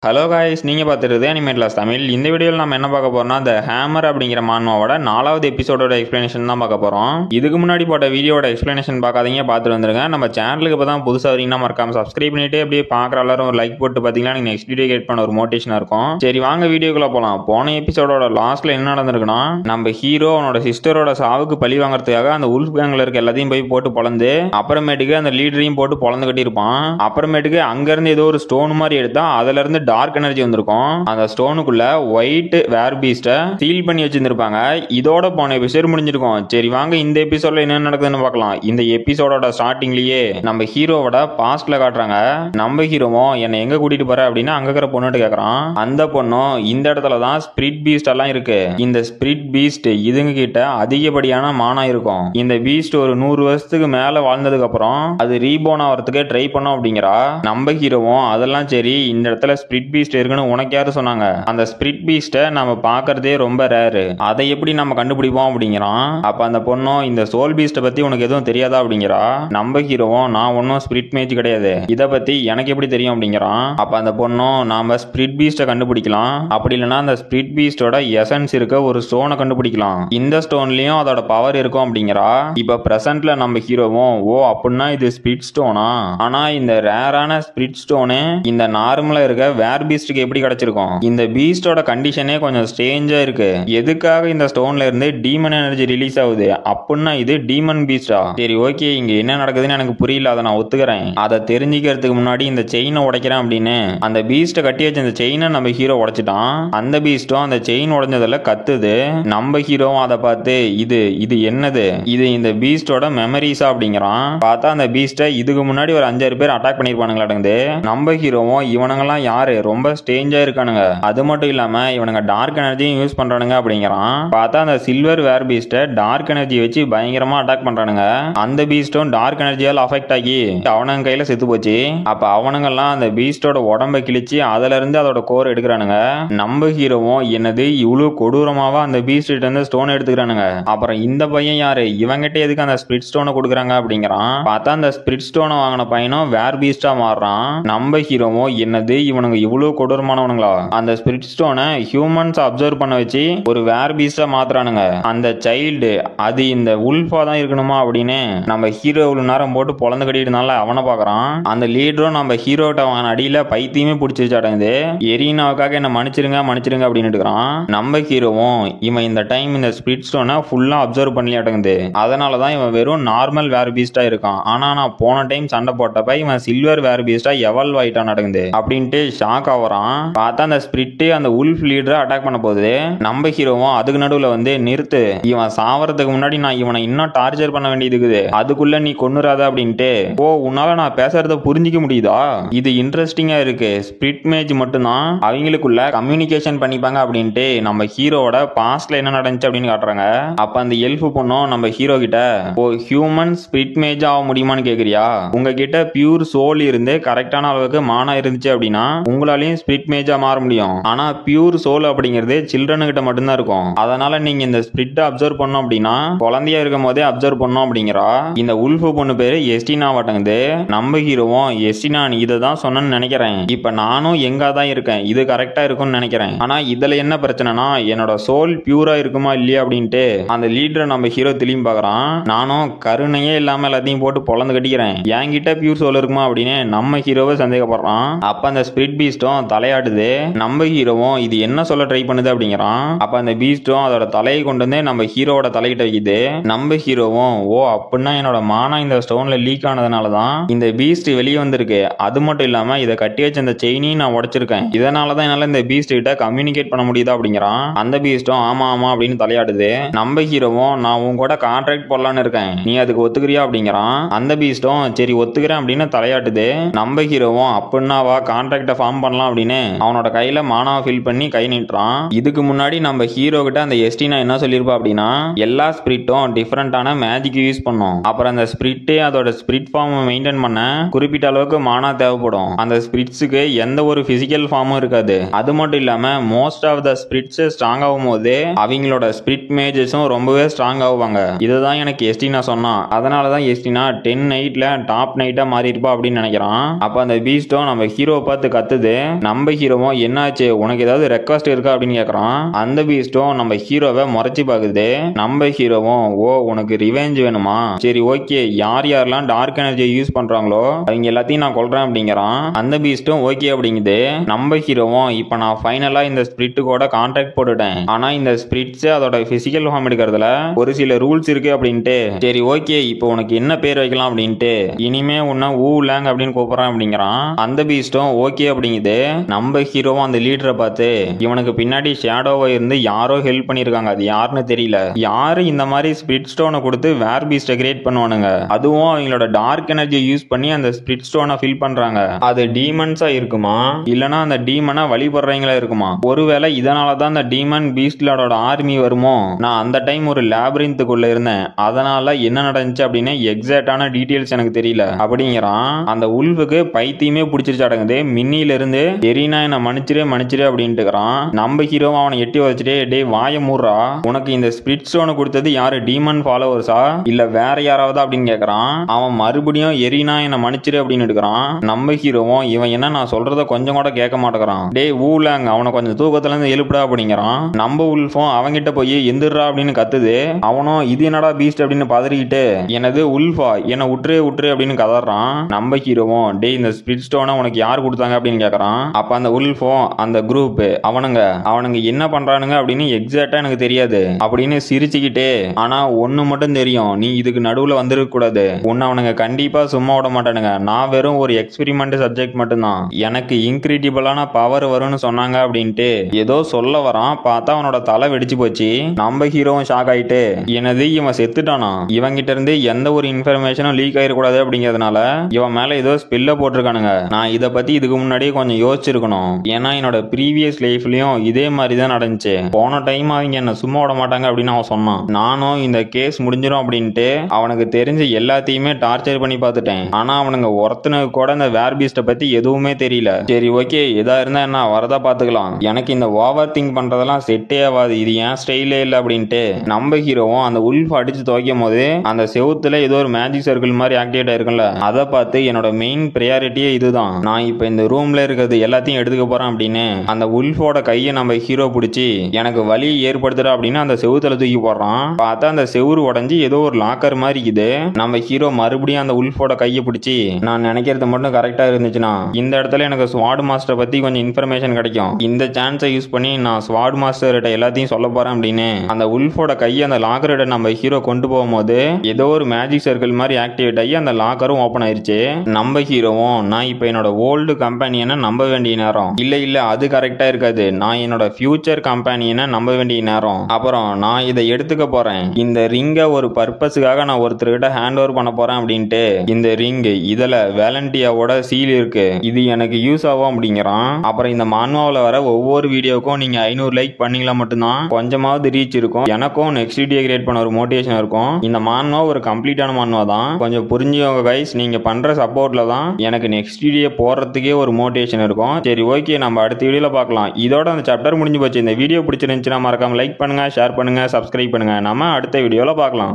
Hello guys, நீங்கள் பார்த்துருது அனிமேட்லாஸ் தமிழ். இந்த வீடியோவில் நம்ம என்ன பார்க்க போறோம்னா, த ஹேமர் அப்படிங்கிற மான்மாவோட 4வது எபிசோடோட எக்ஸ்பிளனேஷன் தான் பார்க்க போகிறோம். இதுக்கு முன்னாடி போட்ட வீடியோட எக்ஸ்பிளனேஷன் பார்க்காதீங்க, பார்த்துட்டு வந்துருங்க. நம்ம சேனலுக்கு இப்போ தான் புதுசாக வரீங்கன்னா மறக்காம சப்ஸ்கிரைப் பண்ணிட்டு அப்படியே பார்க்குற எல்லாரும் ஒரு லைக் போட்டு பார்த்தீங்கன்னா நீங்கள் நெக்ஸ்ட் வீடியோ கேட் பண்ண ஒரு மோட்டிவேஷனாக இருக்கும். சரி வாங்க வீடியோக்குள்ளே போகலாம். போன எபிசோடோட லாஸ்ட்டில் என்ன நடந்திருக்குன்னா, நம்ம ஹீரோ அவனோட சிஸ்டரோட சாவுக்கு பழி வாங்குறதுக்காக அந்த உல்ஃப் கேங்கில் இருக்க எல்லாத்தையும் போய் போட்டு பொழந்து, அப்புறமேட்டுக்கு அந்த லீடரையும் போட்டு பொழந்து கட்டியிருப்பான். அப்புறமேட்டுக்கு அங்கேருந்து ஏதோ ஒரு ஸ்டோன் மாதிரி எடுத்தா அதுல இருந்து டார்க் எனர்ஜி வந்திருக்கும். அந்த ஸ்டோனுக்குள்ள ஒயிட் வேர் பீஸ்ட சீல் பண்ணி வச்சிருந்திருப்பாங்க. இதோட போன எபிசோட் முடிஞ்சிருக்கும். சரி வாங்க இந்த எபிசோட்ல என்ன நடக்குதுன்னு பார்க்கலாம். இந்த எபிசோடோட ஸ்டார்டிங்லயே நம்ம ஹீரோவோட பாஸ்ட்ல காட்டுறாங்க. நம்ம ஹீரோவும் என்ன எங்க கூட்டிட்டு போற அப்படின்னா அங்க இருக்கிற பொண்ணுட்டு கேக்குறான். அந்த பொண்ணும் இந்த இடத்துல தான் ஸ்பிரிட் பீஸ்ட் எல்லாம் இருக்கு. இந்த ஸ்பிரிட் பீஸ்ட் இதுங்க கிட்ட அதிகப்படியான மானா இருக்கும். இந்த பீஸ்ட் ஒரு 100 வருஷத்துக்கு மேல வாழ்ந்ததுக்கு அப்புறம் அது ரீபோன் ஆகிறதுக்கு ட்ரை பண்ணும் அப்படிங்கிறா. நம்ம ஹீரோவும் அதெல்லாம் சரி, இந்த இடத்துல ஸ்பிரிட் பீஸ்ட் இருக்குன்னு உனக்கு யாரு சொன்னாங்க? அந்த ஸ்பிரிட் பீஸ்ட நம்ம பாக்குறதே ரொம்ப ரேரு, அதை எப்படி நம்ம கண்டுபிடிப்போம் அப்படிங்கிறான். அப்ப அந்த பொண்ணும் இந்த சோல் பீஸ்ட பத்தி உனக்கு எதுவும் தெரியாதா அப்படிங்கிறா. நம்ம ஹீரோவும் நான் ஒன்னும் ஸ்பிரிட் மேஜ் கிடையாது, இத பத்தி எனக்கு எப்படி தெரியும் அப்படிங்கிறான். அப்ப அந்த பொண்ணும் நாம ஸ்பிரிட் பீஸ்ட கண்டுபிடிக்கலாம், அப்படி இல்லைன்னா அந்த ஸ்பிரிட் பீஸ்டோட எசன்ஸ் இருக்க ஒரு ஸ்டோனை கண்டுபிடிக்கலாம், இந்த ஸ்டோன்லயும் அதோட பவர் இருக்கும் அப்படிங்கிறா. இப்ப பிரசன்ட்ல நம்ம ஹீரோவும் ஓ அப்படின்னா இது ஸ்பிரிட் ஸ்டோனா, ஆனா இந்த ரேரான ஸ்பிரிட் ஸ்டோனு இந்த நார்மலா இருக்க வேர் பீஸ்டுக்கு எப்படி கிடைச்சிருக்கும்? இந்த பீஸ்டோட கண்டிஷனே கொஞ்சம் ஸ்ட்ரேஞ்சா இருக்கு. எதுக்காக இந்த ஸ்டோன்ல இருந்து டீமன் எனர்ஜி ரிலீஸ் ஆகுது அப்படின்னா இது டீமன் பீஸ்டா? சரி ஓகே, இங்க என்ன நடக்குதுன்னு எனக்கு புரியல, அதை நான் ஒத்துக்கிறேன். அதை தெரிஞ்சுக்கிறதுக்கு முன்னாடி இந்த செயினை உடைக்கிறேன் அப்படின்னு அந்த பீஸ்ட கட்டி வச்ச இந்த செயினை நம்ம ஹீரோ உடைச்சிட்டான். அந்த பீஸ்டும் அந்த செயின் உடைஞ்சதுல கத்துது. நம்ம ஹீரோவும் அதை பார்த்து இது இது என்னது, இது இந்த பீஸ்டோட மெமரிஸா அப்படிங்கிறான். பார்த்தா அந்த பீஸ்ட இதுக்கு முன்னாடி ஒரு 5-6 பேர் அட்டாக் பண்ணிருப்பானுங்களாட்டங்குது. நம்ம ஹீரோவும் இவனுங்கெல்லாம் யாரு, ரொம்ப ஸ்ட்ரேஞ்சா இருக்கானுங்க, அது மட்டும் இல்லாம இவனுங்க டார்க் எனர்ஜியும் யூஸ் பண்றானுங்க அப்படிங்கிறான். பார்த்தா அந்த சில்வர் வேர் பீஸ்ட டார்க் எனர்ஜி வச்சு பயங்கரமா அட்டாக் பண்றானுங்க. அந்த பீஸ்டும் டார்க் எனர்ஜியால் அஃபெக்ட் ஆகி அவனுங்க கையில செத்து போச்சு. அப்ப அவனுங்கெல்லாம் அந்த பீஸ்டோட உடம்ப கிழிச்சு அதுல இருந்து அதோட கோர் எடுக்கிறானுங்க. நம்ம ஹீரோவும் என்னது இவ்வளவு கொடூரமாவா அந்த பீஸ்ட் இருந்து ஸ்டோன் எடுத்துக்கிறானுங்க. அப்புறம் இந்த பையன் யாரு, இவங்கிட்ட எதுக்கு அந்த ஸ்பிரிட் ஸ்டோனை கொடுக்குறாங்க அப்படிங்கிறான். பார்த்தா அந்த ஸ்பிரிட் ஸ்டோனை வாங்கின பையனும் வேர் பீஸ்டா மாறுறான். நம்ம ஹீரோவும் என்னது இவனுங்க இவ்வளவு கொடூரமானவனுங்களா, அந்த ஸ்பிரிட் ஸ்டோனை ஹியூமன்ஸ் அப்சர்வ் பண்ண வச்சு ஒரு வேர் பீஸ்டா மாத்துறானுங்க. அந்த சைல்டு அது இந்த உல்ஃபா தான் இருக்கணுமா அப்படின்னு நம்ம ஹீரோ இவ்வளவு நேரம் போட்டு பொழந்து கட்டிட்டு அவனை பாக்குறான். அந்த லீடரும் நம்ம ஹீரோட்ட வாங்கின அடியில பைத்தியமே பிடிச்சிருச்சு அடங்குது. எரினாவுக்காக என்ன மன்னிச்சிருங்க மன்னிச்சிருங்க அப்படின்னு இருக்கிறான். நம்ம ஹீரோவும் இவன் இந்த டைம் இந்த ஸ்பிரிட் ஸ்டோனை ஃபுல்லா அப்சர்வ் பண்ணி அடங்குது, அதனாலதான் இவன் வெறும் நார்மல் வேர் பீஸ்டா இருக்கான். ஆனா நான் போன டைம் சண்டை போட்டப்ப இவன் சில்வர் வேர் பீஸ்டா எவல்வ் ஆயிட்டான் அடங்குது அப்படின்ட்டு ஷாக் ஆகுறான். பார்த்தா அந்த ஸ்பிரிட் அந்த உல்ஃப் லீடரை அட்டாக் பண்ண போகுது. நம்ம ஹீரோவும் அதுக்கு நடுவுல வந்து நிறுத்து, இவன் சாவறதுக்கு முன்னாடி நான் இவனை இன்னும் டார்ச்சர் பண்ண வேண்டியது இருக்குது, அதுக்குள்ள நீ கொன்னுறாத அப்படின்ட்டு. ஓ உன்னால நான் பேசுறத புரிஞ்சிக்க முடியுதா, இது இன்ட்ரெஸ்டிங்கா இருக்கு. ஸ்பிரிட் மேஜ் மட்டும்தான் அவங்களுக்குள்ள கம்யூனிகேஷன் பண்ணிப்பாங்க அப்படின்ட்டு நம்ம ஹீரோவோட பாஸ்ட்ல என்ன நடந்துச்சு அப்படின்னு காட்டுறாங்க. அப்ப அந்த எல்ஃப் பொண்ணும் நம்ம ஹீரோ கிட்ட ஓ ஹியூமன் ஸ்பிரிட் மேஜ் ஆக முடியுமான்னு கேக்குறியா, உங்ககிட்ட பியூர் சோல் இருந்து கரெக்டான அளவுக்கு மானா இருந்துச்சு அப்படின்னா உங்களாலையும் ஸ்பிரிட் மேஜா மாற முடியும். ஆனா பியூர் சோல் அப்படிங்கிறது சில்ட்ரன் கிட்ட மட்டும்தான் இருக்கும். அதனால நீங்க இந்த ஸ்பிரிட் அப்சர்வ் பண்ணோம் அப்படின்னா குழந்தையா இருக்கும் போதே அப்சர்வ் பண்ணோம் அப்படிங்கிறா. இந்த உல்ஃப் பொண்ணு பேரு எஸ்டினா வட்டங்குது. நம்ம ஹீரோவும் எஸ்டினா நீ இதை தான் சொன்னு நினைக்கிறேன், இப்ப நானும் எங்கா தான் இருக்கேன், இது கரெக்டா இருக்கும்னு நினைக்கிறேன். ஆனா இதுல என்ன பிரச்சனைனா என்னோட சோல் பியூரா இருக்குமா இல்லையா அப்படின்ட்டு அந்த லீடரை நம்ம ஹீரோ திரும்பி பாக்குறான். நானும் கருணையே இல்லாம எல்லாத்தையும் போட்டு பொழந்து கட்டிக்கிறேன், என்கிட்ட பியூர் சோல் இருக்குமா அப்படின்னு நம்ம ஹீரோவை சந்தேகப்படுறான். அப்ப அந்த ஸ்பிரிட் பீஸ்டும் தலையாடுது. நம்ம ஹீரோவும் இது என்ன சொல்ல ட்ரை பண்ணுது அப்படிங்கிறான். அப்ப அந்த பீஸ்டும் அதோட தலையை கொண்டு வந்து நம்ம ஹீரோவோட தலையிட்ட வைக்குது. நம்ம ஹீரோவும் ஓ அப்படின்னா என்னோட மானா இந்த ஸ்டோன்ல லீக் ஆனதுனாலதான் இந்த பீஸ்ட் வெளியே வந்திருக்கு, அது மட்டும் இல்லாம இதை கட்டி வச்ச அந்த செயினையும் நான் உடைச்சிருக்கேன், இதனாலதான் என்னால இந்த பீஸ்ட் கிட்ட கம்யூனிகேட் பண்ண முடியுதா அப்படிங்கிறான். அந்த பீஸ்டும் ஆமா ஆமா அப்படின்னு தலையாடுது. நம்ம ஹீரோவும் நான் உன் கூட கான்ட்ராக்ட் போடலான்னு இருக்கேன், நீ அதுக்கு ஒத்துக்கிறியா அப்படிங்கிறான். அந்த பீஸ்டும் சரி ஒத்துக்கிறேன் அப்படின்னு தலையாட்டுது. நம்ம ஹீரோவும் அப்படின்னா வா கான்ட்ராக்ட ஃபார்ம் பண்ணலாம் அப்படின்னு அவனோட கையில மானாவை ஃபில் பண்ணி கை நீட்டுறான். இதுக்கு முன்னாடி நம்ம ஹீரோ கிட்ட அந்த எஸ்டினா என்ன சொல்லிருப்பா அப்படின்னா எல்லா ஸ்பிரிட்டும் டிஃபரெண்டான மேஜிக் யூஸ் பண்ணும், அப்புறம் அந்த ஸ்பிரிட்டே அதோட ஸ்பிரிட் ஃபார்ம் மெயின்டைன் பண்ண குறிப்பிட்ட அளவுக்கு மானா தேவைப்படும். அந்த ஸ்பிரிட்ஸுக்கு எந்த ஒரு பிசிக்கல் ஃபார்மும் இருக்காது. அது மட்டும் இல்லாம most of the spirits strong ஆகும் போது அவங்களோட ஸ்பிரிட் மேஜஸும் ரொம்பவே ஸ்ட்ராங் ஆகுவாங்க. இதுதான் எனக்கு எஸ்டினா சொன்னா, அதனாலதான் எஸ்டினா 10 நைட்ல டாப் நைட்டா மாறி இருப்பா அப்படின்னு நினைக்கிறான். அப்ப அந்த பீஸ்டும் நம்ம ஹீரோ பார்த்து கத்துது. நம்ம ஹீரோவும் என்னாச்சு உனக்கு ஏதாவது ரெக்வஸ்ட் இருக்கா அப்படின்னு கேக்குறான். அந்த பீஸ்டும் நம்ம ஹீரோவை முறைச்சி பாக்குது. நம்ம ஹீரோவும் ஓ உனக்கு ரிவெஞ்ச் வேணுமா, சரி ஓகே யார் யாரெல்லாம் டார்க் எனர்ஜியை யூஸ் பண்றாங்களோ அவங்க எல்லாத்தையும் நான் கொல்றேன் அப்படிங்கிறான். அந்த பீஸ்டும் ஓகே அப்படிங்குது. நம்ம ஹீரோவும் இப்ப நான் ஃபைனலா இந்த ஸ்பிரிட் கூட கான்ட்ராக்ட் போட்டுட்டேன், ஆனா இந்த ஸ்பிரிட்ஸ் அதோட பிசிக்கல் ஃபார்ம் எடுக்கிறதுல ஒரு சில ரூல்ஸ் இருக்கு அப்படின்ட்டு. சரி ஓகே இப்போ உனக்கு என்ன பேர் வைக்கலாம் அப்படின்ட்டு இனிமே உன்ன ஊ லேங் அப்படின்னு கூப்பிடுறான் அப்படிங்கிறான். அந்த பீஸ்டும் ஓகே அப்படிங்குது. நம்ம ஹீரோவும் அந்த லீடரை பார்த்து இவனுக்கு பின்னாடி ஷேடோவா இருந்து யாரோ ஹெல்ப் பண்ணிருக்காங்க, அது யாருன்னு தெரியல, யாரு இந்த மாதிரி ஸ்பிரிட் ஸ்டோனை கொடுத்து வேர் பீஸ்ட கிரியேட் பண்ணுவானுங்க, அதுவும் அவங்களோட டார்க் எனர்ஜி யூஸ் பண்ணி அந்த ஸ்பிரிட் ஸ்டோனை ஃபில் பண்றாங்க, அது டீமன்ஸா இருக்குமா இல்லனா அந்த டீமனா வழிபடுறவங்களா இருக்குமா, ஒருவேளை இதனாலதான் அந்த டீமன் பீஸ்ட்லோட ஆர்மி வருமோ, நான் அந்த டைம் ஒரு லேபிரின்த்துக்குள்ள இருந்தேன் அதனால என்ன நடந்துச்சு அப்படின்னு எக்ஸாக்டான டீடைல்ஸ் எனக்கு தெரியல அப்படிங்கிறான். அந்த உல்வுக்கு பைத்தியமே பிடிச்சிருச்சு அடங்குது. மின்னில இருந்து எரினா என்ன மன்னிச்சிரு அப்படின்ட்டுக்கிறான். நம்ம ஹீரோ அவனை எட்டி வச்சுட்டே டே வாய மூடுறா, உனக்கு இந்த ஸ்பிரிட் ஸ்டோனை கொடுத்தது யாரு, டீமன் ஃபாலோவர்ஸா இல்ல வேற யாராவது அப்படின்னு கேக்குறான். அவன் மறுபடியும் எரினா என்ன மன்னிச்சிரு அப்படின்னு எடுக்கிறான். நம்ம ஹீரோவும் இவன் என்ன நான் சொல்றத கொஞ்சம் கூட கேட்க மாட்டேங்கிறான், டே ஊலாங் அவனை கொஞ்சம் தூக்கத்துல இருந்து எழுப்புடா அப்படிங்கிறான். நம்ம உல்ஃபும் அவங்கிட்ட போய் எந்திரா அப்படின்னு கத்துது. அவனும் இது என்னடா பீஸ்ட் அப்படின்னு பதறிக்கிட்டு எனது உல்ஃபா என்ன உற்று அப்படின்னு கதறான். நம்ம ஹீரோவும் டே இந்த ஸ்பிரிட் ஸ்டோனை உனக்கு யார் கொடுத்தாங்க அப்படின்னு கேக்குறான். அப்ப அந்த உல்ஃபும் அந்த குரூப் அவனுங்க என்ன பண்றானுங்க அப்படின்னு எக்ஸாக்டா எனக்கு தெரியாது அப்படின்னு சிரிச்சுக்கிட்டே, ஆனா ஒண்ணு மட்டும் தெரியும், நீ இதுக்கு நடுவுல வந்துருக்க கூடாது, உன்னை அவனுங்க கண்டிப்பா சும்மா விட மாட்டானுங்க, நான் வெறும் ஒரு எக்ஸ்பெரிமெண்ட் சப்ஜெக்ட் மட்டும்தான், எனக்கு இன்கிரெடிபிளான பவர் வரும்னு சொன்னாங்க அப்படின்ட்டு ஏதோ சொல்ல வரான். பார்த்தா அவனோட தலை வெடிச்சு போச்சு. நம்ம ஹீரோவும் ஷாக் ஆயிட்டு எனது இவன் செத்துட்டானா, இவங்கிட்ட இருந்து எந்த ஒரு இன்ஃபர்மேஷனும் லீக் ஆயிடக்கூடாது அப்படிங்கிறதுனால இவன் மேல ஏதோ ஸ்பெல்ல போட்டிருக்கானுங்க, நான் இதை பத்தி இதுக்கு முன்னாடியே கொஞ்சம் யோசிச்சிருக்கணும், ஏன்னா என்னோட ப்ரீவியஸ் லைஃப்லயும் இதே மாதிரி தான் நடந்துச்சு, போன டைம் அவங்க என்ன சும்மா விட மாட்டாங்க அப்படின்னு அவன் சொன்னான். நானும் இந்த கேஸ் முடிஞ்சிடும் அப்படின்ட்டு அவனுக்கு தெரிஞ்ச எல்லாத்தையுமே டார்ச்சர் பண்ணி பார்த்துட்டேன், ஆனா அவனுங்க ஒருத்தனுக்கு கூட இந்த வேர் பீஸ்ட பத்தி எதுவுமே தெரியல. சரி ஓகே எதா இருந்தா என்ன வரதா பாத்துக்கலாம், எனக்கு இந்த ஓவர் திங்க் பண்றதெல்லாம் செட்டே ஆகாது, இது ஏன் ஸ்டைலே இல்லை அப்படின்ட்டு நம்ம ஹீரோவும் அந்த உல்ஃப் அடிச்சு துவைக்கும் போது அந்த செவுத்துல ஏதோ ஒரு மேஜிக் சர்க்கிள் மாதிரி ஆக்டிவேட் ஆயிருக்கும்ல, அதை பார்த்து என்னோட மெயின் ப்ரையாரிட்டியே இதுதான், நான் இப்ப இந்த ரூம்ல இருக்கிறது எல்லாத்தையும் எடுத்துக்க போறேன் அப்படின்னு அந்த உல்ஃபோட கையை நம்ம ஹீரோ பிடிச்சி எனக்கு வலி ஏற்படுத்துறா அப்படின்னு அந்த செவுத்துல தூக்கி போடுறான். பார்த்தா அந்த செவுரு உடஞ்சி ஏதோ ஒரு லாக்கர் மாதிரி இருக்குது. நம்ம ஹீரோ மறுபடியும் அந்த உல்ஃபோட கையை பிடிச்சி நான் நினைக்கிறது மட்டும் கரெக்டா இருந்துச்சுன்னா இந்த இடத்துல எனக்கு ஸ்வாட் மாஸ்டர் பத்தி கொஞ்சம் இன்ஃபர்மேஷன் கிடைக்கும், இந்த சான்ஸை யூஸ் பண்ணி நான் ஸ்வாட் மாஸ்டர் கிட்ட எல்லாத்தையும் சொல்ல போறேன் அப்படின்னு அந்த உல்ஃபோட கையை அந்த லாக்கரோட நம்ம ஹீரோ கொண்டு போகும்போது ஏதோ ஒரு மேஜிக் சர்க்கிள் மாதிரி ஆக்டிவேட் ஆகி அந்த லாக்கரும் ஓபன் ஆயிருச்சு. நம்ம ஹீரோவும் நான் இப்ப என்னோட ஓல்டு கம்பெனியனை நம்ப வேண்டிய நேரம், இல்ல அது கரெக்டா இருக்காது, நான் என்னோட ஃபியூச்சர் கம்பெனியனை நம்ப வேண்டிய நேரம், அப்புறம் நான் இதை எடுத்துக்க போறேன், இந்த ரிங்கை ஒரு பர்பஸுக்காக நான் ஒருத்தர்கிட்ட ஹேண்ட் ஓவர் பண்ண போறேன் அப்படின்ட்டு இந்த ரிங் இதுல வேலண்டியாவோட சீல் இருக்கு, இது எனக்கு யூஸ் ஆகும் அப்படிங்கிறான். அப்புறம் இந்த மான்வாவில் வர ஒவ்வொரு வீடியோக்கும் நீங்க 500 லைக் பண்ணீங்களா மட்டும்தான் கொஞ்சமாவது ரீச் இருக்கும், எனக்கும் நெக்ஸ்ட் வீடியோ கிரியேட் பண்ண ஒரு மோட்டிவேஷன் இருக்கும். இந்த மான்வா ஒரு கம்ப்ளீட்டான மான்வா தான், கொஞ்சம் புரிஞ்சுக்கோங்க கைஸ், நீங்க பண்ற சப்போர்ட்ல தான் எனக்கு நெக்ஸ்ட் வீடியோ போடுறதுக்கே ஒரு மோட்டிவேஷன் இருக்கும். சரி ஓகே நம்ம அடுத்த வீடியோல பார்க்கலாம். இதோட அந்த சாப்டர் முடிஞ்சு போச்சு. இந்த வீடியோ பிடிச்சிருந்துச்சுன்னா மறக்காம லைக் பண்ணுங்க, ஷேர் பண்ணுங்க, சப்ஸ்கிரைப் பண்ணுங்க. நம்ம அடுத்த வீடியோல பார்க்கலாம்.